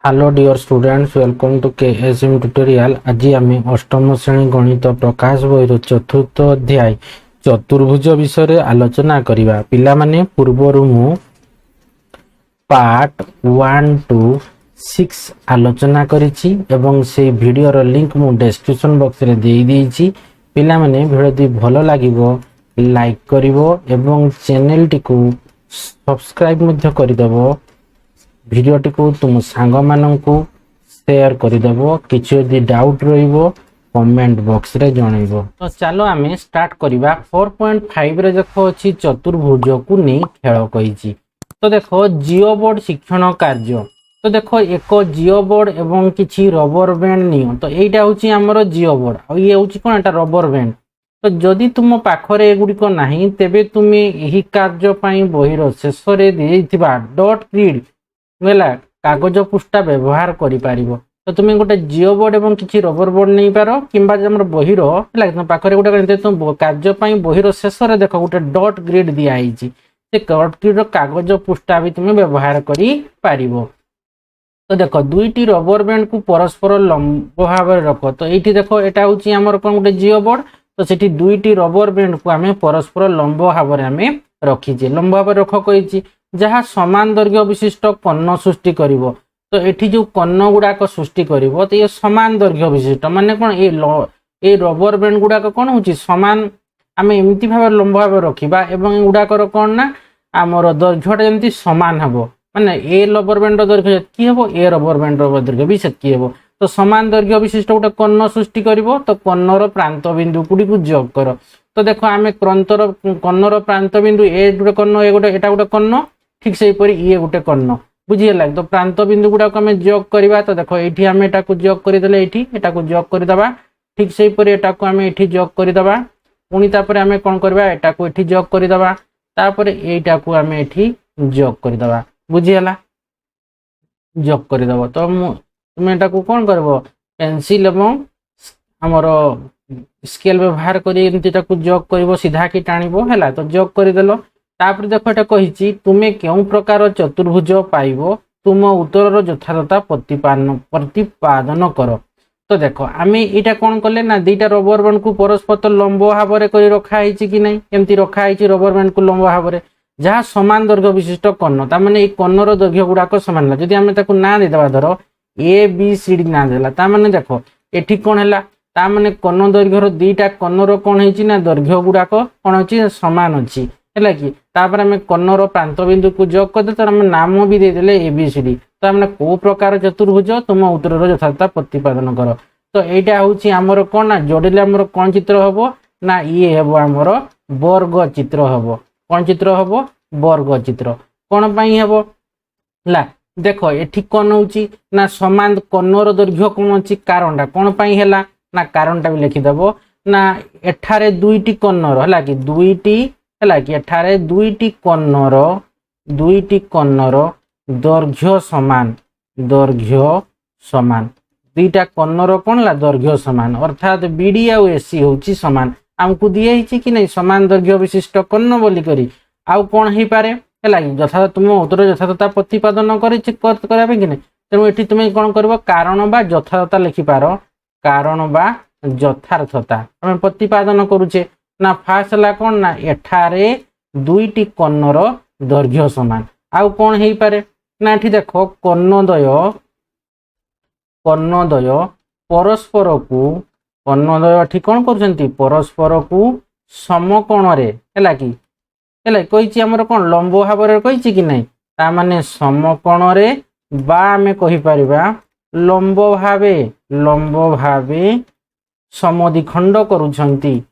Hello dear students, welcome to KSM tutorial. आज आम अष्टम श्रेणी गणित प्रकाश बही चतुर्थ अध्याय चतुर्भुज विषय आलोचना करवा। पिला माने पूर्वर मु पार्ट 1 टू 6 आलोचना करिछि एवं से वीडियो लिंक मु डिस्क्रिप्शन बॉक्स रे देई देइछि। पिला माने वीडियो भलो लागिवो लाइक करिवो एवं चैनल टी को सब्सक्राइब मध्य करिदबो। भिडियोटी को तुम सांग माननकु शेयर करदेव। किसी यदि डाउट रहिबो कमेंट बॉक्स रे जनइबो। तो चलो आमे स्टार्ट करिबा। 4.5 रे देखो अछि चतुर्भुज को नै खेल कहिछि। तो देखो जियो बोर्ड शिक्षण कार्य। तो देखो एक जियो बोर्ड एवं किछि रबर बैंड नियो। तो एटा होछि हमर जियो बोर्ड आ ये होछि कोन एटा रबर बैंड। तो जदि तुम पाखरे एगुडिक नाही तेबे तुमे एही कार्य पई बहिर शेष रे देइथिबा डॉट ग्रिड गला कागज पृष्ठा व्यवहार करि पारिबो। तो तुम गोटे जियो बोर्ड एवं किछि रबर बोर्ड नहीं पारो किंबा हमर बहिर हला तुम पाखरे गोटे तुम कार्य पई बहिर शेष रे देखो गोटे डॉट ग्रिड दिया आइछि। से डॉट ग्रिड कागज पृष्ठा भी तुम व्यवहार करि पारिबो। तो देखो दुईटी रबर बैंड को परस्पर लंब भाव रख। तो ये देखो एटा होछि हमर कोन गोटे जियो बोर्ड। तो सेठी दुईटी रबर बैंड को आमे परस्पर लंब भाव रे आमे रखिजे। लंब भाव रख कहिछि जहाँ समान दैर्घ्य विशिष्ट कर्ण सृष्टि करिवो। तो एठी जो कर्ण गुडाक सृष्टि करिवो तो ये समान दैर्घ्य विशिष्ट माने कोन ए रबर बैंड गुडाक कोन होछि समान। आमे एमिति भाव लंब भाव रखिबा एवं गुडाकर कोन ना हमर दैर्घ्यटा जेंति समान हबो। माने ए रबर बैंड दैर्घ्य की हबो ए रबर बैंड दैर्घ्य भी सेतकी हबो। तो समान दैर्घ्य विशिष्ट गोटे कर्ण सृष्टि करिवो। तो कर्णर प्रांत बिंदु गुडी को जोग करो। तो देखो आमे कर्णर प्रांत बिंदु ए गोटे कर्ण ए गोटे एटा गोटे कर्ण ठीक से परी ये गोटे कर्ण बुझीला। तो प्रांत बिंदु गुडा को हमें जोग करवा। तो देखो एठी हमें एटा को जोग कर देले एठी एटा को जोग कर दबा ठीक से परी एटा को हमें एठी जोग कर दबा। पुनी तापर हमें कोन करबा एटा को एठी जोग कर दबा। तापर एटा को हमें एठी जोग कर दबा बुझीला जोग कर दबो। तो तुम एटा को कोन करबो पेंसिल एवं हमर स्केल व्यवहार करी एंतीटा को जोग करबो सीधा की टाणीबो हैला। तो जोग कर देलो। तापर देखो एटा कहिछि तुमे केउ प्रकार चतुर्भुज पाइबो तुम उत्तर यथार्थता प्रतिपादन करो। तो देखो आमे एटा कोन करले ना दुईटा रबर बैंड को परस्पर लंब भाव रे करी रखा हिची कि नै एमती रखा हिची रबर बैंड को लंब भाव रे जहाँ समान दैर्घ्य विशिष्ट कर्ण। ता माने ए कर्णर दैर्घ्य गुडाक समान जदि आमे ताको ना दे देबा धरो ए बी सी डी ना देला ता माने देखो एठी कोन हैला ता माने कर्ण दैर्घ्यर दुईटा कर्णर कोन हिची ना दैर्घ्य गुडाक कोन होची समान अछि हैला कि। तापर हमें कर्णर प्रांत बिंदु को जोग कर दे तो हम नाम भी दे देले एबीसीडी। तो हमने को प्रकार चतुर्भुज तुम उत्तर यथार्थता प्रतिपादन करो। तो एटा होची हमर कोन ना जोड़िले हमर कोन चित्र हबो ना ये हेबो हमर वर्ग चित्र हबो। कोन चित्र हबो वर्ग चित्र। कोन पई हेबो ला देखो एठी कोन होची ना समान कर्णर दैर्घ्य कोन अछि कारणटा कोन पई हैला ना कारणटा भी लिखि दबो ना एठारे दुईटी कर्णर हैला कि दुईटी हैला कि एठारे दुईटी कर्णर दैर्घ्य समान दुईटा कर्णर कोन ला दैर्घ्य समान अर्थात बीडी आ एसी होची समान। हमकु दिए हिची कि नै समान दैर्घ्य विशिष्ट कर्ण बोली करी आउ कोन हे पारे हैला कि यथार्थ तुम उत्तर यथार्थता प्रतिपादन करि करबा कि नै। तेनु एठी तुमे कोन करबो कारण बा यथार्थता लिखि पारो कारण बा यथार्थता हम प्रतिपादन करूचे ना फास्ट ला कोन ना एठारे दुईटी कर्णर दैर्घ्य समान आउ कोन हेई पारे ना एठी देखो कर्णद्वय परस्पर को कर्णद्वय एठी कोन करछंती परस्पर को समकोण रे हैला कि कहिछि हमर कोन लंब भाव रे कहिछि कि नै ता माने समकोण रे बा हमें कहि परिबा लंब भावे समद्विखंड करुछंती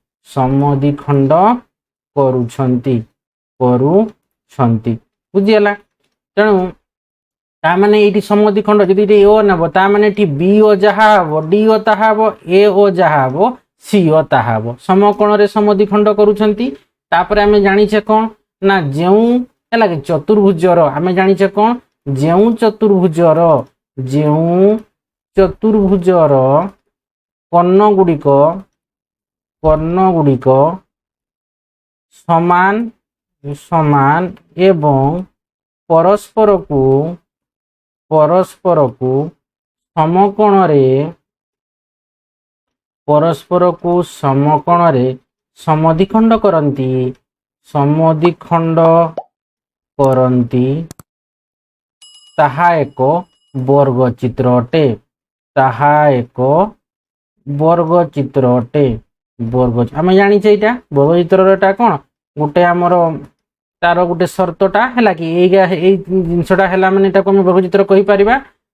बुझियला। तेणु ता माने एठी समद्विखंड जदि ओ नबो ता माने एठी बी ओ जहा हबो डी ओ ताहा हबो ए ओ जहा हबो सी ओ ताहा हबो समकोण रे समद्विखंड करुछंती। तापर हमें जानि छे कोन ना जेउ हैला कि चतुर्भुजर हमें जानि छे कोन जेउ चतुर्भुजर कर्ण गुडिक समान एवं परस्पर परस्परକୁ समकोणरे समद्विखंड करती ताहा एक वर्गचित्र अटे। आम जाचे यहाँ वर्गचित्र कौन गोटे आमर तार गोटे शर्तटा है कि जिनसटा है मैंने आम वर्गचित्र कहीपर।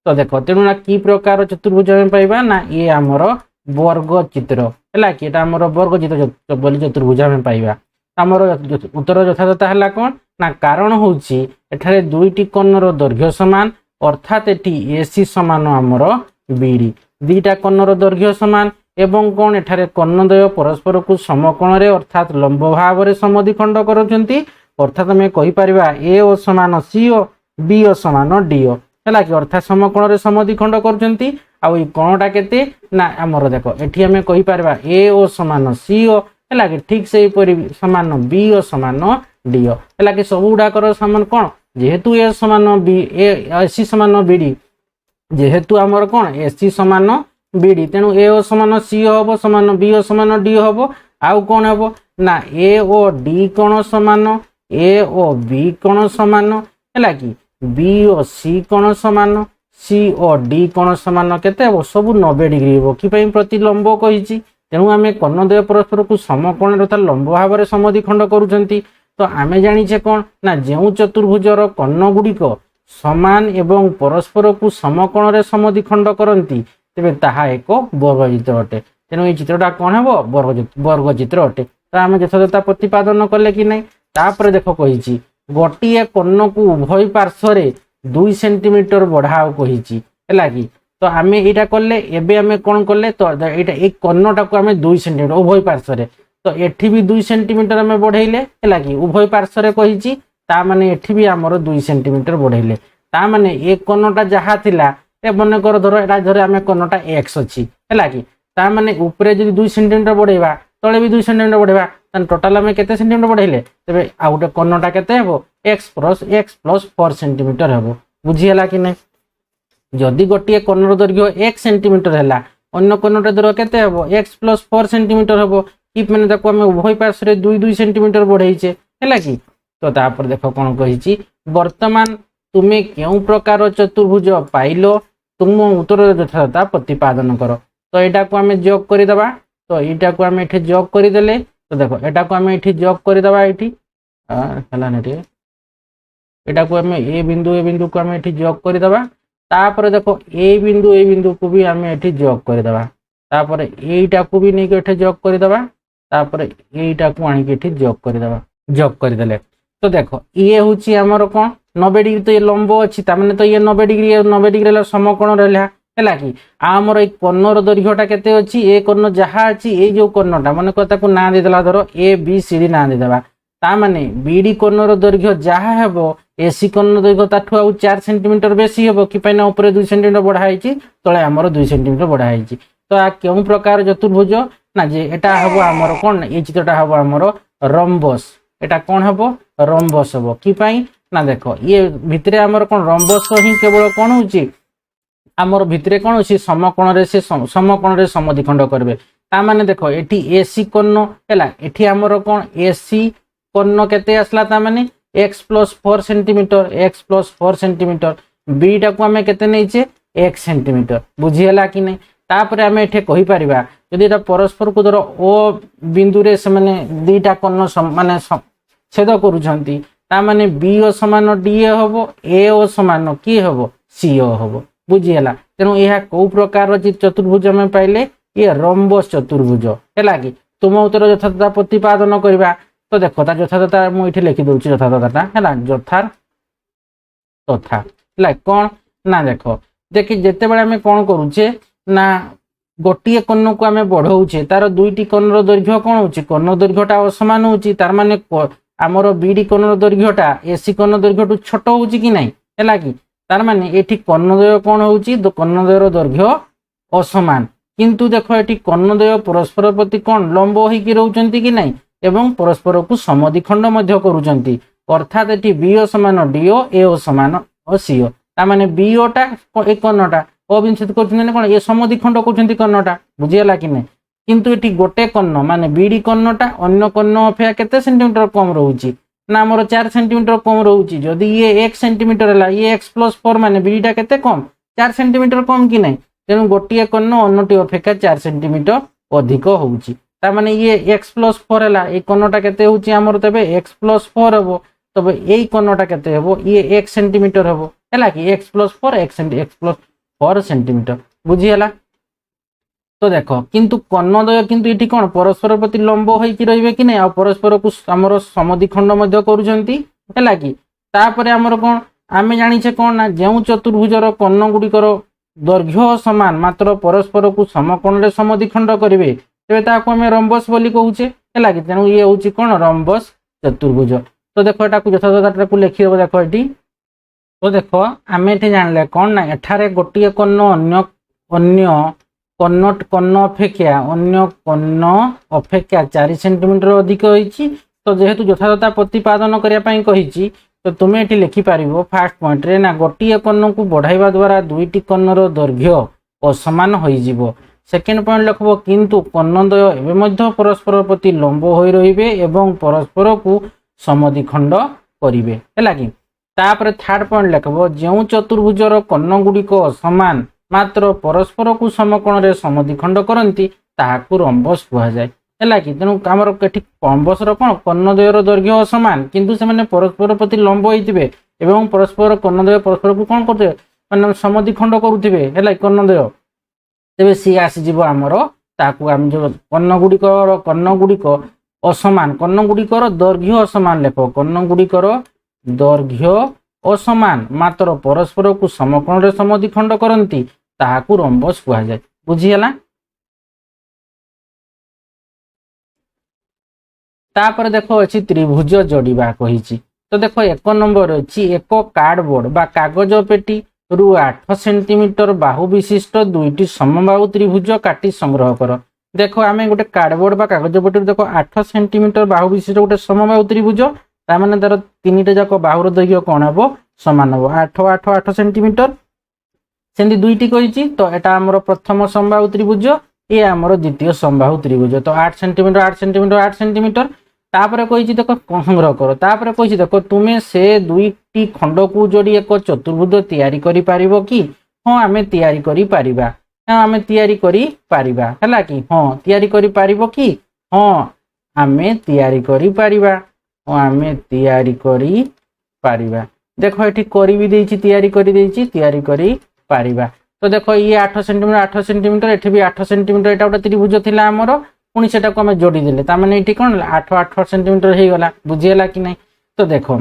तो देख तेणु कि प्रकार चतुर्भुज आम पाइबा ना ये आमर वर्गचित्र है कि आमर वर्गचित्र चतुर्भुज आम पाइबा। आमर उत्तर यथातथा है कौन ना कारण हूँ एठारे दुईटी कर्णर दैर्घ्य समान अर्थात एटी एसी समान आमर बीडी दुईटा कर्णर दैर्घ्य समान एवं कौन एठारे कर्णद्वय परस्पर को समकोण अर्थात लंब भाव में समद्विखंड करछंती अर्थात आम कहीपर ए ओ समान सी ओ बी ओ समान डी ओ है कि अर्थात समकोण समद्विखंड करछंती। आउ कोणटा केते ना आमर देख एठी आम कहीपर ए ओ समान सी ओ है कि ठीक से समान बी ओ समान डी ओ है कि सब गुड़ाकर समान कौन जेहेतु ए समान बी एसी समान बीडी जेहेतु आमर कौन एसी समान बीडी तेणु ए ओ समान सी हम समान बी ओ समान डी हम आउ कौन हम ना ए ओ डी कोण समान ए ओ बी कोण समान है कि बी ओ सी कोण समान सी ओ डी कोण समान केते हम सब 90 डिग्री हम कि प्रति लंब कही तेणु आम कर्णद्वय परस्पर को समकोण अर्थात लंब भाव में समद्विखंड करुँच। तो आम जाचे कौन ना जो चतुर्भुजर कर्ण गुड़िक समान एवं परस्पर को समकोण समद्विखंड करती तेरे ताहा एक वर्गचित्र अटे। तेणु ये चित्रटा कौन है वर्गचित्र अटे। तो आम यथातथा प्रतिपादन कले कि नहीं तापर देख कही गोटे कर्ण को उभय पार्श्व 2 सेंटीमीटर बढ़ाओ कही है कि तो आम यहाँ कले एवं आम कौन कले तो ये कर्णटा को आम 2 सेंटीमीटर उभय पार्श्व तो एठी भी 2 सेंटीमीटर आम बढ़ेले है कि उभय पार्श्व कही माने एठी भी आमर 2 सेंटीमीटर बढ़ेले ता माने ए कर्णटा जहाँ थिला मन कर धर एटा धर आम कर्णटा एक्स अच्छी है कि ता माने ऊपरे जब 2 सेंटीमीटर बढ़ेबा तले भी 2 सेंटीमीटर बढ़ेबा टोटाल आम केते सेंटीमीटर बढ़ेले तेरे आ गोटे कर्णटा केते हेबो x प्लस 4 सेंटीमीटर हेबो बुझीला कि नहीं। जदि गोटे कर्णर दैर्घ्य 1 सेंटीमीटर है अन्य कर्णटा दैर्घ्य केते हेबो x प्लस 4 सेंटीमीटर हेबो कि मैंने ताको आम उभय पार्श्व 2 सेंटीमीटर बढ़ाइचे है कि। तो तापर देख कौन कही वर्तमान तुम्हें क्यों प्रकार चतुर्भुज पाइल तुम उत्तर यथातथा प्रतिपादन कर। तो यहाँ को आम जोग करदे तो यहाँ को आम ये जोग करदे तो देख यहाँ को आम ये जोग करदे यहाँ को आम ए बिंदु को आम ये जोग करदे तापर देख ए बिंदु को भी आम ये जोग करदे तापर यहीटा को भी नहीं ये जोग करदे तापर यहीटा को आणिक जोग करदे। तो देख ये हूँ आमर कौन 90 डिग्री तो ये लंब अच्छी ताने तो ये 90 डिग्री समकोण रहा है कि आमर ये कर्णर दैर्घ्यटा केते अच्छी ए कर्ण जहाँ अच्छी ये जो कर्णटा मन को ना देदेला धर ए बी सी डी ना देदेबा ताने बीडी कर्णर दैर्घ्य जहाँ हेब एसी कर्ण दैर्घ्य ताठू आउ 4 सेंटीमीटर बेसी हेब कि ऊपर 2 सेंटीमीटर बढ़ाई तले आमर 2 सेंटीमीटर बढ़ाई। तो आ क्यों प्रकार चतुर्भुज ना जे एटा हम आमर कौन ये चित्रटा हम आमर रम्बस एटा कौन हम रम्बस हम कि ना देख ये भितरे आमर कौन रम्बस ही केवल कौन होची आमर भितरे कौन होची समकोण से समकोण समद्विखंड करबे तामाने देख एठी एसी कर्ण हैला एठी आमर कौन एसी कर्ण केते आसला तामाने x प्लस 4 सेंटीमीटर बीटा को आम केते नहींचे 1 सेंटीमीटर बुझीला कि नहीं। तापर आम एठे कहि परिबा यदि एटा परस्पर को धर ओ बिंदु रे से माने दुईटा कर्ण माने छेद करूछंती तामाने बी ओ समान डी हम ए ओ समान कि हम सी ओ हम बुझीला। तेणु यह कौ प्रकार चतुर्भुज आम पाइले ये रम्बस चतुर्भुज है कि तुम उत्तर यथातथा प्रतिपादन करवा। तो देख यथातथा मुझे लिखि दूसरी यथातथा है यथार तथा है कौन ना देख देखिए जिते बड़े आम कौन करुचे ना गोटे कर्ण को आम बढ़ाऊे तार 2टी कर्णर दैर्घ्य कौन हो कर्ण दैर्घ्यटा असमान हो तार माने आमर बीडी कर्णर दैर्घ्यटा एसी कर्ण दैर्घ्य टू छोट हो कि नहीं है कि तार माने एठी कर्णद्वय कौन हो कर्णद्वयर दैर्घ्य असमान किंतु देख ये कर्णद्वय परस्पर प्रति कौन लंब होगी रोचंती कि नहीं एवं परस्पर को समद्विखंड करुचंती अर्थात ये बी ओ समान डी ओ ए ओ समान सी ओ तामाने बीओटा ए कर्णटा अविच्छेद कर कौन ये समद्विखंड कहते कर्णटा बुझीगला कि नहीं किंतु ये गोटे कर्ण माने बीडी कर्णटा अन्य कर्ण अपेक्षा केते सेंटीमीटर कम रोचे ना आमर 4 सेंटीमीटर कम रोचे जदि ये 1 सेंटीमीटर है ये x + 4 माने बीडीटा केते कम 4 सेंटीमीटर कम कि नहीं तेणु गोटे कर्ण अन्यटी अपेक्षा 4 सेंटीमीटर अधिक होउची तामाने ये x + 4 है ये कर्णटा केते होउची आमर तबे x + 4 हेबो तबे एई कर्णटा केते हेबो ये 1 सेंटीमीटर हेबो हैला कि x + 4 x + 4 सेंटीमीटर बुझीगला। तो देख किंतु कर्णद्वय किंतु ये कौन परस्पर प्रति लंब होइकी रहिबे कि नहीं आ परस्पर को आमर समद्विखंड मध्य करूछंती हैला कि तापर आमर कौन आमे जानिछे कौन ना जेउ चतुर्भुजर कर्ण गुडिकर दैर्घ्य समान मात्र परस्पर को समकोण रे समद्विखंड करिवे तेबे ताको आमे रम्बस बोली कहूचे हैला कि तेनु ये होउची कौन रम्बस चतुर्भुज। तो देखो एटा को यथार्थता को लिखि देबो देखो एटी तो देखो आमे एठी जानले कौन ना एठारे गोटिए कर्ण अन्य अन्य कर्ण अपेक्षा अन्य कर्ण अपेक्षा 4 सेंटीमीटर अधिक होइछि। तो जेहेतु यथार्थता प्रतिपादन करिया पई कहिछि तो तुमे एठी लिखि पारिबो फर्स्ट पॉइंट रे ना गोटिए कर्ण को बढ़ाइबा द्वारा दुईटी कर्णर दैर्घ्य असमान होई जिवो। सेकेंड पॉइंट लिखबो किंतु कर्णद्वय एबे मध्य परस्पर प्रति लंब होई रहिबे एवं परस्पर को समद्विखंड करिवे हैला कि तापर थर्ड पॉइंट लिखबो जेउ चतुर्भुजर कर्ण गुडिक समान मात्र परस्पर को समकोण रे समद्विखंड करंती ताहाकु रम्बस कुहा जाय हैला कि तेनु हमर केठी रम्बस रो कोन कर्णद्वयर दैर्घ्य समान किंतु से माने परस्पर प्रति लंब होइतिबे एवं परस्पर कर्णद्वय परस्पर को कोन करते माने समद्विखंड करूथिबे हैला कर्णद्वय तेबे सी आसी जिवो हमर ताहाकु हम जो कर्ण गुडिक असमान कर्ण गुडिकर दैर्घ्य असमान लेखो कर्ण गुडिकर दैर्घ्य असमान मात्र परस्पर को समकोण रे समद्विखंड करंती ताहाकु रम्बस कुहा जाय बुझीगला। तापर देखो अछि त्रिभुज जोड़ीबा कहिछि तो देखो 1 नंबर अछि एक कार्डबोर्ड बा कागज पेटी रु 8 सेंटीमीटर बाहु विशिष्ट दुईटी समबाहु त्रिभुज काटी संग्रह कर। देखो आमे गोटे कार्डबोर्ड बा कागज पेटी देखो 8 सेंटीमीटर बाहु विशिष्ट गोटे समबाहु त्रिभुज ता माने तार तीनटा जाक बाहुर दैर्घ्य कोन हेबो समान हेबो 8 8 8 सेंटीमीटर सेंदी दुईटी कहिछि। तो एटा हमर प्रथम समबाहु त्रिभुज ए हमर द्वितीय समबाहु त्रिभुज तो 8 सेंटीमीटर 8 सेंटीमीटर 8 सेंटीमीटर तापर कहिछि देखो संग्रह करो तापर कहिछि देखो तुमे से दुईटी खंड को जोड़ी एक चतुर्भुज तयारी करि पारिबो कि हां आमे तयारी करि पारिबा हां आमे तयारी करि पारिबा हैला कि हां तयारी करि पारिबो कि हां आमे तयारी करि पारिबा आमे तयारी करि पारिबा। देखो एठी करी भी देछि तयारी करी पारिबा। तो देखो ये 8 सेंटीमीटर एठी भी 8 सेंटीमीटर एटा गोटे त्रिभुज थिला हमर पुणी सेटा को हमें जोड़ी देले ता माने एठी कोन 8 8 सेंटीमीटर हे गला बुझियला कि नहीं। तो देखो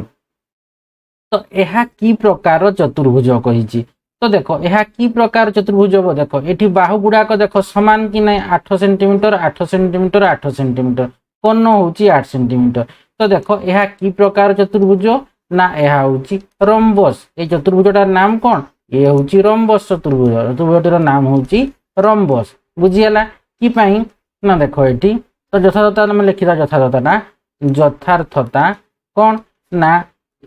तो एहा की प्रकार चतुर्भुज कहिछि तो देखो एहा की प्रकार चतुर्भुज हो देखो एठी बाहु गुडा को देखो समान कि नहीं 8 सेंटीमीटर 8 सेंटीमीटर 8 सेंटीमीटर कोन होउची 8 सेंटीमीटर। तो देखो एहा की प्रकार चतुर्भुज ना एहा होउची रम्बस ए चतुर्भुजटार नाम कोन ये होउची रम्बस चतुर्भुज चतुर्भुजटार नाम होउची रम्बस बुझियला कि पई ना देखो एठी तो यथार्थता हम लिखिदा यथार्थता कोन ना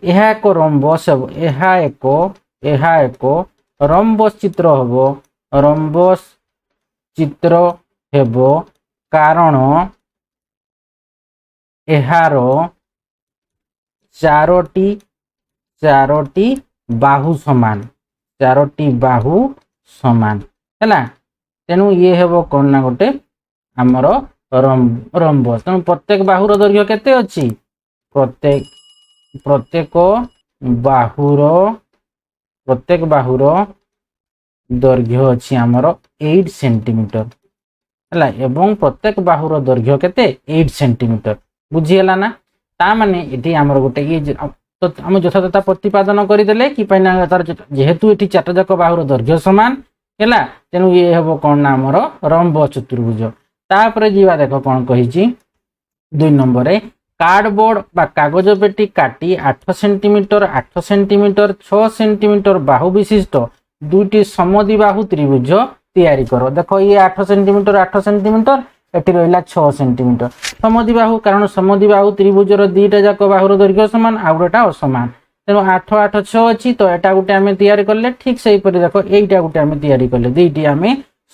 एहा एक रम्बस एहा एक रम्बस चित्र हबो रम्बस चित्र हेबो कारण एहार चारोटी बाहु समान हैला तेनु ये हेबो कोन ना गोटे हमर रम्बस तेणु प्रत्येक बाहुर दैर्घ्य केते अछि प्रत्येक बाहुर दैर्घ्य अछि हमर 8 सेंटीमीटर हैला एवं प्रत्येक बाहुर दैर्घ्य केते 8 सेंटीमीटर बुझियला ना ता माने एठी हमर गोटे ये तो हम यथार्थता प्रतिपादन करिदेले कि पैना तार जेहेतु एठी चार जाक बाहुर दैर्घ्य समान हैला तेनु ये हेबो कोन ना हमर रम्ब चतुर्भुज। तापर जीवा देखो कोन कहिछि 2 नंबर रे कार्डबोर्ड बा कागज पेटी काटी 8 सेंटीमीटर 6 सेंटीमीटर बाहु विशिष्ट दुईटी समद्विबाहु त्रिभुज तैयारी करो। देखो ये 8 सेंटीमीटर एटी रहिला 6 सेंटीमीटर समद्विबाहु कारण समद्विबाहु त्रिभुजर दुईटा जाक बाहुर दैर्घ्य समान आ गोटा असमान तेणु 8 8 6 अच्छी तो एटा गोटे आम तैयारी कले ठीक से देख यहीटा गोटे आम तैयारी कले दुईटी आम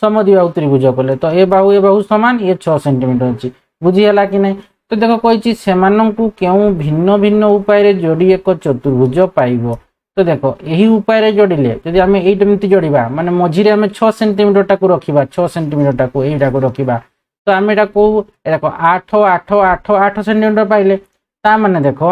समद्विबाहु त्रिभुज कले तो ए बाहु समान ये 6 सेंटीमीटर अच्छी बुझीगला कि नहीं। तो देख कही से क्यों भिन्न भिन्न उपाय जोड़ी एक चतुर्भुज पाइब। तो देख यही उपाय जोड़िले जदि आम यहीटी जोड़ा माने मझीरे आम 6 सेंटीमीटर टाक रखा 6 सेंटीमीटर टाक यहीटा रखा तो आम एटा कौ देख 8 8 8 8 सेंटीमीटर पाइले ताने देख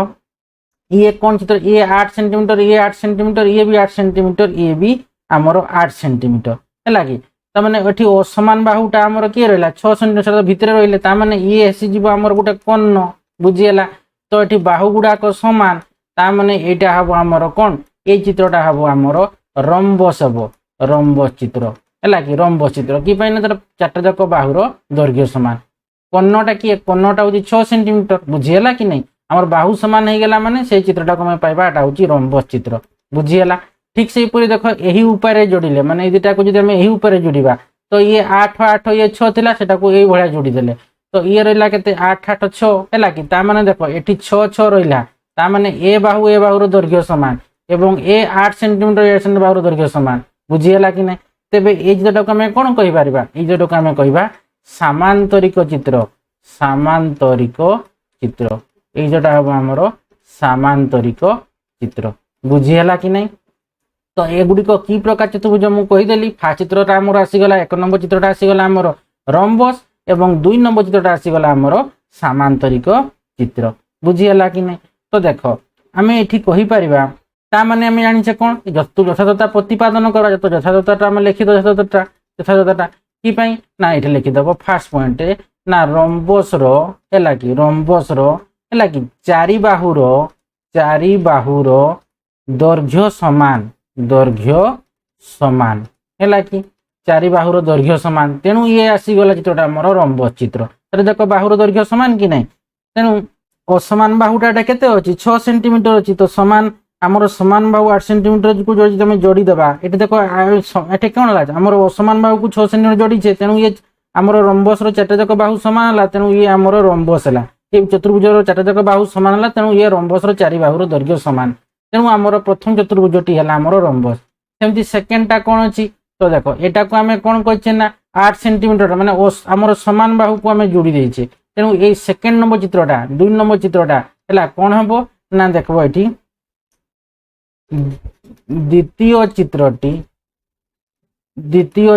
ये कौन चित्र ये 8 सेंटीमीटर ये 8 सेंटीमीटर ये भी 8 सेंटीमीटर ये भी आमर 8 सेंटीमीटर है कि तमाने एठी असमान बाहुटा आमर किए रहा 6 सेंटीमीटर भितर रहिले तामाने ये आसीज आमर गोटे कर्ण बुझीगला। तो ये बाहु गुड़ाक समान तामाने एटा हम आमर कौन ये चित्रटा हम आमर रंबस हम रंबस चित्र है कि रंबस चित्र कि तर चार्टा जाक बाहुर दैर्घ्य समान कर्णटा किए कर्णटा हूँ 6 सेंटीमीटर बुझीगला कि नहीं आमर बाहु समान हो गला माने से चित्रटा को पाइबा एटा हूँ रंबस चित्र बुझीगला। ठीक से देख यही उपाय जोड़िले माने दुटा को जब यही उपाय जोड़ा तो ये 8 8 ये 6 थिला सेटा को यही भाया जोड़ीदेले तो ये रहा के 8 8 6 है कि तामाने देख ये 6 6 रहा तामाने ए बाहुर दैर्घ्य समान एवं ए 8 सेंटीमीटर 8 सेंटीमीटर बाहुर दैर्घ्य समान बुझीगला कि नहीं। तेबे ये चित्रटा को आम कौन कही पारिबा ये चित्रटा आम कहबा सामांतरिक चित्र सामांतरिक चित्र ये जोटा हम आमर सामांतरिक चित्र बुझीगला कि नहीं। तो एगुड़िक कि प्रकार चतुर्भुज मुझे कहीदेली फास्ट चित्रटा आमर आसीगला 1 नंबर चित्रटा आसीगला आमर रंबस एवं 2 नंबर चित्रटा आसीगला आमर सामांतरिक चित्र बुझीगला कि नहीं। तो देख आम ये कहीपर ताने आम जाने कौन यथार्थता प्रतिपादन कर यथार्थता आम लिखिद यथार्थता यथार्थता कि ना ये लिखिदेव फास्ट पॉइंट ना रंबस है कि रंबस है कि चारि बाहुर दैर्घ्य समान है कि चारि बाहुर दैर्घ्य समान तेणु ये आसीगला चित्रटा आमर रंबस चित्र देख बाहुर दैर्घ्य समान कि नहीं तेणु असमान बाहुटा केते अच्छी 6 सेंटीमीटर अच्छी तो समान आमर समान बाहु 8 सेंटीमीटर को जो तुम जोड़ीदेवा ये देख ये कौन है आमर असमान बाहु को 6 सेंटीमीटर जोड़ीचे तेणु ये आमर रंबस चार्टा जाक बाहु सामान है तेणु ये आमर रंबस है ये चतुर्भुज चार्टा जाक बाहु सामान है तेणु ये रंबस चारि बाहुर दैर्घ्य समान तेणु आमर प्रथम चतुर्भुजटी है आमर रंबस। सेमती सेकेंडटा कौन अच्छी तो देख एटा को आम कौन कहे ना 8 सेंटीमीटर माने आमर समान बाहु को आम जोड़ी देचे तेणु ये सेकेंड नंबर चित्रटा 2 नंबर चित्रटा है कौन हम ना देख ये द्वितीय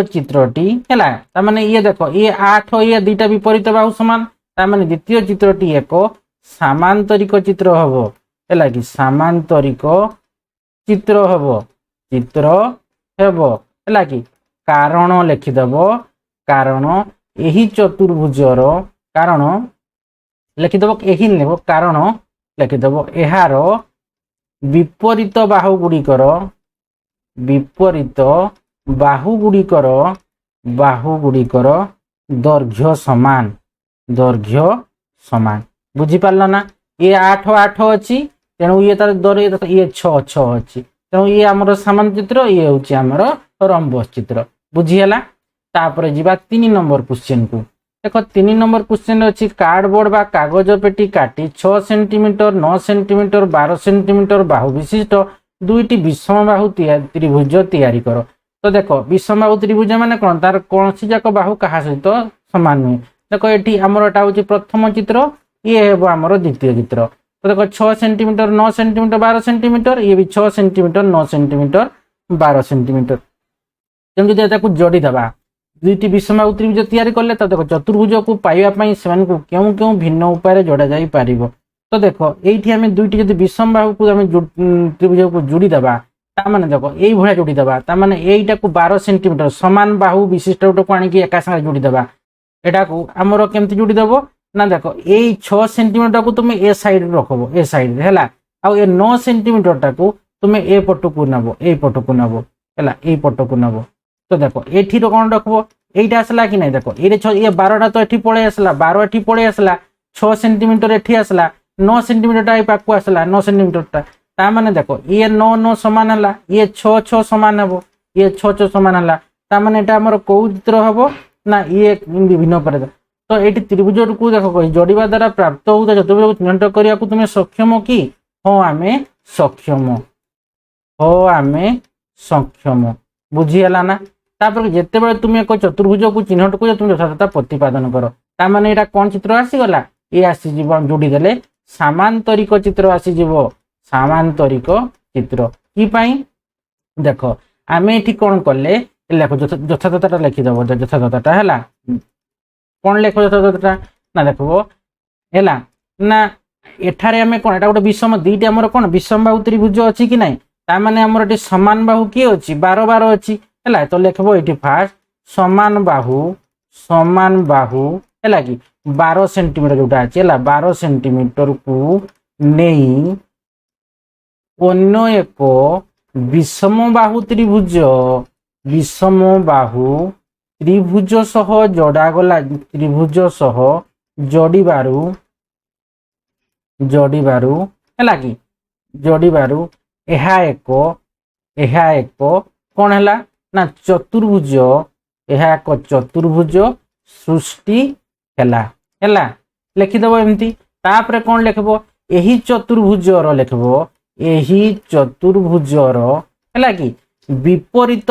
चित्रटी है माने ये देख ये 8 ये दुईटा विपरीत बाहु समान तामाने द्वितीय चित्रटी एक सामांतरिक चित्र हम है कि सामांतरिक चित्र हम है कि कारण लिखिदेव कारण यही चतुर्भुजर कारण लिखिदेव यही लिख कारण लिखिदेव यार विपरीत बाहु गुड़िकर दैर्घ्य समान बुझीपार ना ये 8 8 अच्छी तेणु ये तार दैर्घ्य ये 6 6 अच्छी तेणु ये आमर सामान्य चित्र ये हूँ आमर रंबस चित्र बुझीगला। तापर जीवा 3 नंबर क्वेश्चन को देख 3 नंबर क्वेश्चन अच्छी कार्डबोर्ड बा कागज पेटी काटी 6 सेंटीमीटर 9 सेंटीमीटर 12 सेंटीमीटर बाहु विशिष्ट दुईटी विषम बाहु त्रिभुज तैयारी कर। तो देख विषम बाहु त्रिभुज माने कौन तार कौन सी जाक बाहु क्या सहित सामान नुहे देख ये आमर एटा हूँ प्रथम चित्र ये हे आमर द्वितीय चित्र। तो देखो 6 सेंटीमीटर 9 सेंटीमीटर 12 सेंटीमीटर ये भी 6 सेंटीमीटर 9 सेंटीमीटर 12 सेंटीमीटर तेणु जब जोड़ीदेवा दुईटी विषम बाहु त्रिभुज तैयारी कले तो देखो चतुर्भुज को पाइबापी से क्यों क्यों भिन्न उपाय जोड़ा जा पार। तो देख ये आम दुईटी जब विषम बाहु को त्रिभुज को जोड़ीदेवा ताने देख यही भाया जोड़ीदेवा ताने यहीटा को 12 सेंटीमीटर सामान बाहु विशिष्ट गोटे को आणिक एका सागे जोड़ीदेवा एटा को आमर केमती जोड़ीदेव ना देख यही 6 सेंटीमीटर को तुम ए साइड रखब ए साइड है आउ ए 9 सेंटीमीटर टाक तुम ए पट को नब ए पट को नब है ए पट को नब। तो देख ये कौन रखब यहीटा आसला कि नहीं देख ये 12टा तो ये पलि आसला 12 ये पलि आसला 6 सेंटीमीटर ये आसला 9 सेंटीमीटर ये पाक आसला 9 सेंटीमीटर ताने देख ये 9 9 सामान है ये 6 6 सामान हे ये 6 6 सामान है ताने यहाँ आमर कौ चित्र हम ना ये विभिन्न पर। तो ये त्रिभुज को देख जोड़ा द्वारा प्राप्त होता चतुर्भुज को चिन्हित करने को तुम सक्षम कि हाँ आम सक्षम हो आमे सक्षम बुझीगला ना तापर जिते बड़े तुम एक चतुर्भुज को चिन्हट कर तुम यथातथा प्रतिपादन कर ताने यहाँ कौन चित्र आसीगला ये आसीज जोड़ी देले सामांतरिक चित्र आसीज सामांतरिक चित्र कि देख आम ये कौन कले लेख यथातथा लिखिदेव यथातथा है कौन लेख यथातथा ना देखो है ना एठारे आम कौन एटा गोटे विषम दुईटा आमर कौन विषम बाहु त्रिभुज अच्छी कि ना ताने आमर ये समान बाहु किए अच्छी 12 12 अच्छी है तो लिखब ये फास्ट समान बाहु है कि 12 सेंटीमीटर जोटा अच्छी है 12 सेंटीमीटर को नहीं अन्य एक विषम बाहु त्रिभुज सह जोड़ागला त्रिभुज सह जोड़बारू है कि जोड़बारू यह एक कौन है ना चतुर्भुज यह एक चतुर्भुज सृष्टि है लिखिदेव एमती तापर कौन लिखब यही चतुर्भुजर लिखब यही चतुर्भुजर है कि विपरीत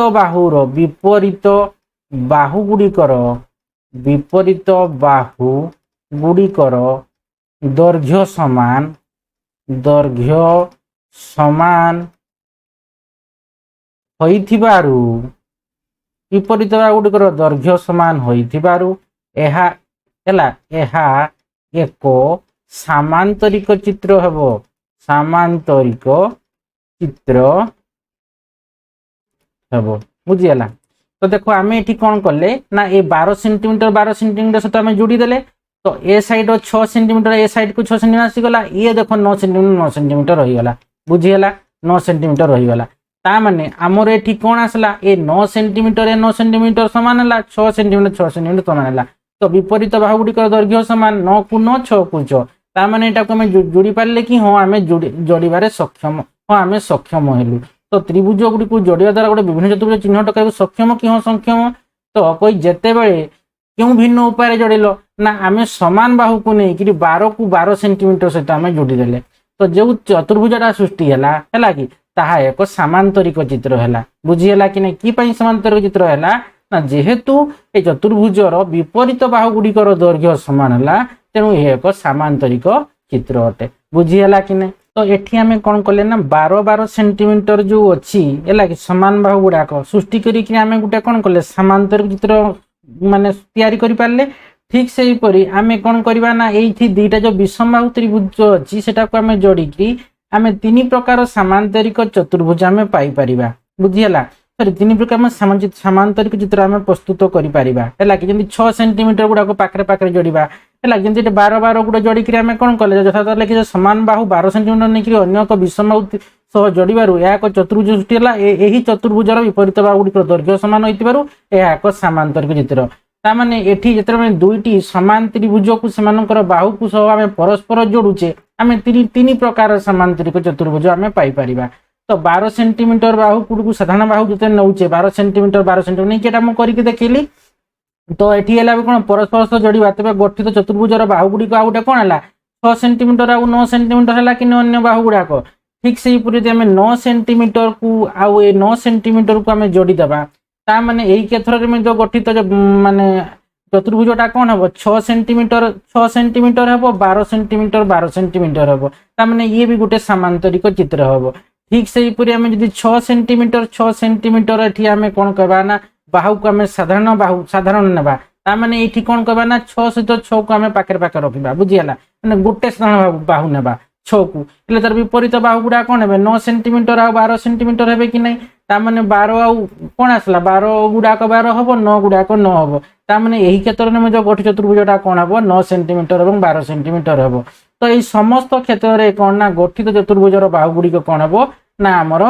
बाहुगुड़िकर दैर्घ्य समान होइथिबारु विपरीत बाहुगुड़िकर दैर्घ्य समान होइथिबारु एहा एक सामांतरिक चित्र हेबो सामांतरिक चित्र हेबो बुझीगला तो देखो आम ये कौन कले ना ये 12 सेंटीमीटर सहित आम जोड़ी देले तो ए साइड 6 सेंटीमीटर ए साइड को 6 सेंटीमीटर आसीगला ये देखो 9 सेंटीमीटर रहीगला बुझीगला 9 सेंटीमीटर रहीगला ता माने आमर ये कौन आसला ए 9 सेंटीमीटर सामान है 6 सेंटीमीटर सामान है तो विपरीत बाहुगुड़िकर दैर्घ्य सामान 9 को 9 6 को 6 ता माने एटा को आम जोड़ी पारे कि हाँ आम जोड़बार सक्षम हाँ आम सक्षम हेलु तो त्रिभुज गुड़ी को जोड़वा द्वारा गोटे विभिन्न चतुर्भुज चिन्हट कर सक्षम कि हाँ सक्षम तो कोई जिते बड़े क्यों भिन्न उपाय जोड़िल ना आम समान बाहु को लेकिन 12 को 12 सेंटीमीटर सहित आम जोड़ीदेले तो जो चतुर्भुजटा सृष्टि है कि ताहा एक सामांतरिक चित्र है बुझीगला कि नहीं कि सामांतरिक चित्र है ना जेहेतु ये चतुर्भुजर विपरीत बाहुगुड़िकर दैर्घ्य समान है तेणु यह एक सामांतरिक चित्र अटे बुझीगला कि नहीं तो एठी आम कौन कले ना 12 सेंटीमीटर जो अच्छी है कि समान बाहु गुड़ाक सृष्टि करें आम गोटे कौन कले सामांतरिक चित्र माने तैयारी करि पारले ठीक से ही परी आम कौन करवा ना ये दुईटा जो विषम बाहु त्रिभुज अच्छी से आम जोड़ी आम 3 प्रकार सामांतरिक चतुर्भुज आम पाई बुझीगला सॉरी 3 प्रकार सामांतरिक चित्र आम प्रस्तुत करें कि 6 सेंटीमीटर गुड़ाक पाखे जोड़ा है जमी 12 गुड़ा जोड़ी आम कौन कले यथातथा लिखे समान बाहु 12 सेंटीमीटर नहीं अन्य एक विषम बाहु सह जोड़बारू यह एक चतुर्भुज सृष्टि है यही चतुर्भुजर विपरीत बाहुगुड़िकर दैर्घ्य समान होइतिबारु यह एक सामांतरिक चित्र तामाने एठी जेतबे दुईटी समान त्रिभुज को सेमानकर बाहु को सह आम परस्पर जोड़ुचे आम 3 प्रकार सामांतरिक चतुर्भुज आम पाई परिबा तो 12 सेंटीमीटर बाहु को साधारण बाहु जो नौचे 12 सेंटीमीटर नहीं करके देखिली तो ये कौन परस्पर सह जोड़ा तेज गठित चतुर्भुजर बाहुगुड़िक आ गए कौन है 6 सेंटीमीटर आ 9 सेंटीमीटर है कि अन्य बाहु गुड़ाक ठीक से ही आम 9 सेंटीमीटर को आउ 9 सेंटीमीटर को आम जोड़ीदेवा ताने यही क्षेत्र में जो गठित जो माने चतुर्भुजटा कौन हम 6 सेंटीमीटर हम 12 सेंटीमीटर हम ताने ये भी गोटे सामांतरिक चित्र हम ठीक से ही आम जब 6 सेंटीमीटर ये आम कौन करवा ना बाहु को आम साधारण नेबा ताने ये कौन करवा ना 6 सहित 6 को आम पाखे रखा बुझीगला मैंने गोटे साधारण बाहु नेबा 6 को तार विपरीत बाहु गुड़ा कौन है 9 सेंटीमीटर आ 12 सेंटीमीटर है कि नहीं ताने 12 आउ कौन आसला 12 गुड़ाक 12 हम 9 गुड़ाक 9 हम ताने यही क्षेत्र में जो गठित चतुर्भुजटा कौन हम 9 सेंटीमीटर और 12 सेंटीमीटर हम तो ये समस्त क्षेत्र में कौन ना गठित चतुर्भुजर बाहुगुड़िक कौन हम ना आमर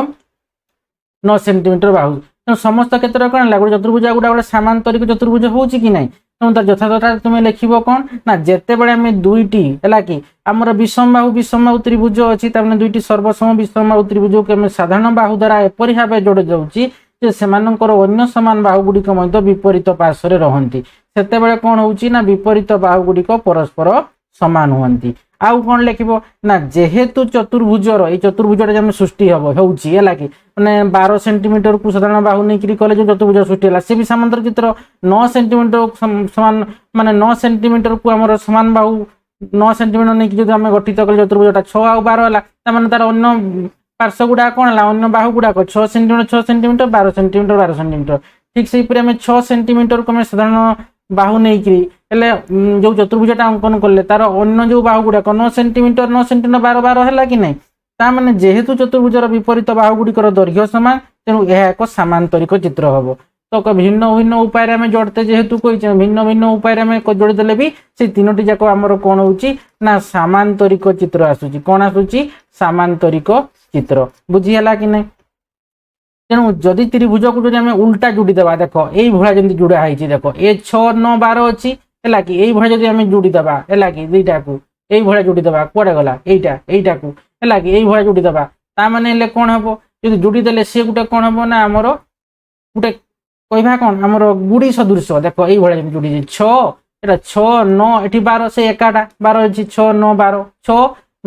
9 सेंटीमीटर बाहु तो समस्त क्षेत्र कौन है गोटे चतुर्भुज गोटे सामांतरिक चतुर्भुज हो कि नहीं तुम तार यथातथा तुम लिख कौन ना जिते बड़े आम दुईटी है कि आमर विषम बाहु त्रिभुज अच्छी दुईटी सर्वसम विषम बाहु त्रिभुज को आम साधारण बाहु द्वारा एपरी भाव जोड़ जाऊँगी अन्य समान बाहुगुड़िक विपरीत पार्श्व रहती से कौन होना विपरीत बाहुगुड़िक परस्पर सामान हुआ आउ कौन लिखिब ना जेहेतु चतुर्भुजर ये चतुर्भुजटा जब सृष्टि हम होगा कि मैंने 12 सेंटीमीटर को साधारण बाहु नहीं कले जो चतुर्भुज सृष्टि है सी भी सामांतर चित्र 9 सेंटीमीटर सामान माने 9 सेंटीमीटर को आम सामान बाहु 9 सेंटीमीटर नहीं जो आम गठित कले चतुर्भुजटा 6 आउ 12 है तार अन्य पार्श्व गुड़ा कौन है अन्य बाहु गुड़ाक 6 सेंटीमीटर 12 सेंटीमीटर 12 सेंटीमीटर ठीक से आम 6 सेंटीमीटर को साधारण बाहु नहीं जो चतुर्भुजटा अंकन कले तार अन्य जो बाहु गुड़ाक 9 सेंटीमीटर 12 12 है कि नहीं ताने जेहेतु चतुर्भुजर विपरीत बाहु गुड़िकर दैर्घ्य सामान तेणु यह एक सामांतरिक चित्र हम तो भिन्न भिन्न उपाय आम जोड़ते जेहेतु कही भिन्न भिन्न उपाय आम जोड़ीदेले भी से तीनोटी जाक आमर कौन होची ना सामांतरिक चित्र आसूची कौन आसूची सामांतरिक चित्र बुझीगला कि नहीं तेणु जदि त्रिभुज को जो आम उल्टा जोड़ीदेवा देख ये जमी जोड़ा है देख ए 6 9 12 अच्छी है कि ये जब आम जोड़ीदेवा है कि दुईटा को ये जोड़ीदेवा कड़े गला यहीटा को है कि ये जोड़ीदेवा ताने कौन हम जो जोड़ीदेले सी गोटे कौन हम ना आमर गोटे कहवा कौन आमर गुड़ी सदृश देख ये जोड़ी 6 एटा 6 9 ये 12 से एकाटा 12 अच्छी 6 9 12 6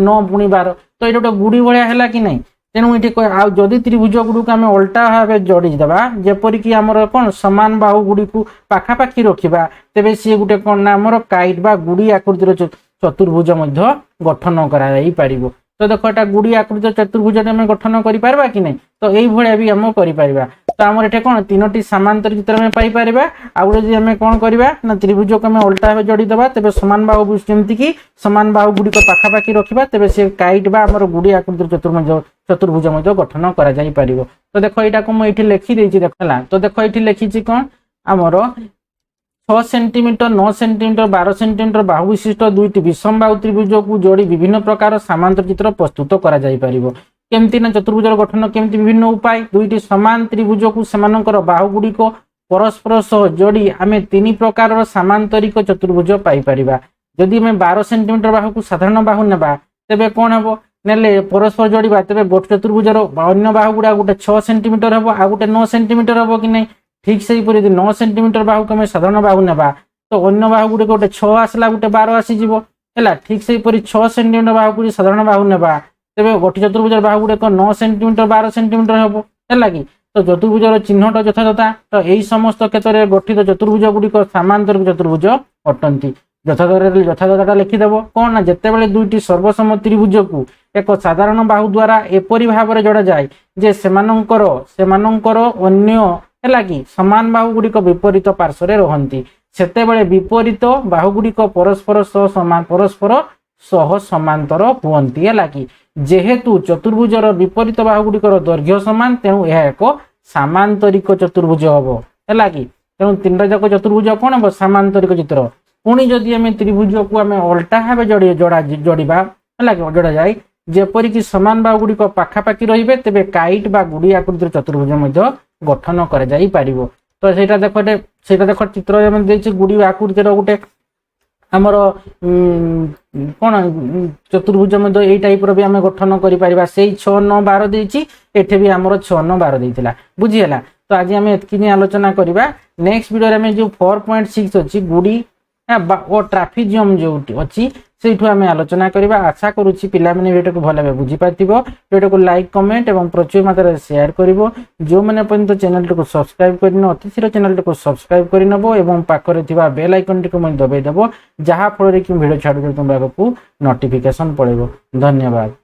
9 पुणी 12 तो ये गोटे गुड़ी भाया है कि नहीं तेणु ये जदि त्रिभुज गुड़क आम उल्टा भाव जोड़ीदेवा जेपरिक आमर कौन सामान बाहु गुड़ी को पाखापाखि रखा तेरे सी गोटे कौन ना आमर काइट बा गुड़ी आकृतिर चतुर्भुज गठन कर तो देख एटा गुड़ी आकृतिर चतुर्भुज आम गठन कर कि नहीं तो ये भी आम कर तो आम ये कौन तीनोटी सामांतर चित्र में पाइपर आउ गोटे आम कौन करवा ना त्रिभुज को आम उल्टा भाव जोड़ीदेवा तेज सामान बाहु जमीक सामान बाहु गुड़िक पाखापाखि रखा तेज सी काइट बा आमर गुड़ी आकृतिर चतुर्भुज गठन कर तो देख यहाँ को मुझे लिखी देखला तो देख ये लिखी कौन आमर 6 सेंटीमीटर 9 सेंटीमीटर 12 सेंटीमीटर बाहु विशिष्ट दुईटी विषम बाहु त्रिभुज को जोड़ी विभिन्न प्रकार सामांतर चित्र प्रस्तुत करा केमती ना चतुर्भुज गठन केमती विभिन्न उपाय दुईटी समान त्रिभुज को सेमानकर बाहु गुड़िक परस्पर सह जोड़ी आम 3 प्रकार सामांतरिक चतुर्भुज पाइपर जदि आम 12 सेंटीमीटर बाहु को साधारण बाहु नेबा तेबे कौन हम नेले परस्पर जोड़ा तेरे गोटे चतुर्भुजर अन्य बाहु गुड़ा गोटे 6 सेंटीमीटर हम आ गोटे 9 सेंटीमीटर हम कि नहीं ठीक से 9 सेंटीमीटर बाहु को साधारण बाहु नेबा तो अन्य बाहु गुड़े गोटे 6 आसला गोटे 12 आसीज है ठीक से 6 सेंटीमीटर बाहु को साधारण बाहु नेबा तेरे गोटे चतुर्भुजर बाहु गुड़े 9 सेंटीमीटर 12 सेंटीमीटर हम है कि तो चतुर्भुजर चिन्हट यथातथा तो यही समस्त क्षेत्र में गठित चतुर्भुज गुड़िक सामांतरिक चतुर्भुज अटंती यथातथा लिखिदेव कौन ना जितेबाला दुईटी सर्वसम त्रिभुज को एक साधारण बाहु द्वारा एपरी भाव जोड़ा जाए जे सेमानंकर अन्य है कि समान बाहु गुड़िक विपरीत पार्श्व रहती सेतेबेले विपरीत बाहु गुड़िक परस्पर सह समांतर हुअन्ति है कि जेहेतु चतुर्भुजर विपरीत बाहु गुड़िकर दैर्घ्य समान तेणु यह एक सामांतरिक चतुर्भुज हम है कि तेणु 3टा जाक चतुर्भुज कौन हम सामांतरिक चित्र पुणी जदि आम त्रिभुज को आम उल्टा भाव जोड़ा है जोड़ा जाए जेपरिक समान बाहु गुड़िक पाखापाखि रे तेरे काइट बा गुड़ी आकृतिर चतुर्भुज गठन कर तो सेटा देख चित्र गुड़ी आकृतिर गोटे आमर कौन चतुर्भुज यही टाइप भी आम गठन कर 6 9 12 देती एठे भी आमर 6 9 12 देता बुझीगला तो आज आम एतकी आलोचना करवा नेक्स्ट वीडियो में जो 4.6 अच्छी गुड़ी ओ ट्राफिजियम जो अच्छी से आलोचना करवा आशा करुच्ची पिला मैंने वीडियो को भल भाव बुझीपार वीडियो को लाइक कमेंट और प्रचुर मात्रा शेयर कर जो मैंने पर्यंत चैनल को सब्सक्राइब करन अति शीघ्र चैनल को सब्सक्राइब करनब और पाखरे बेल आइकन टी को दबाइदेव जहाँफल कि वीडियो छाड़ू तुम पाखक नोटिफिकेशन पड़ेगा। धन्यवाद।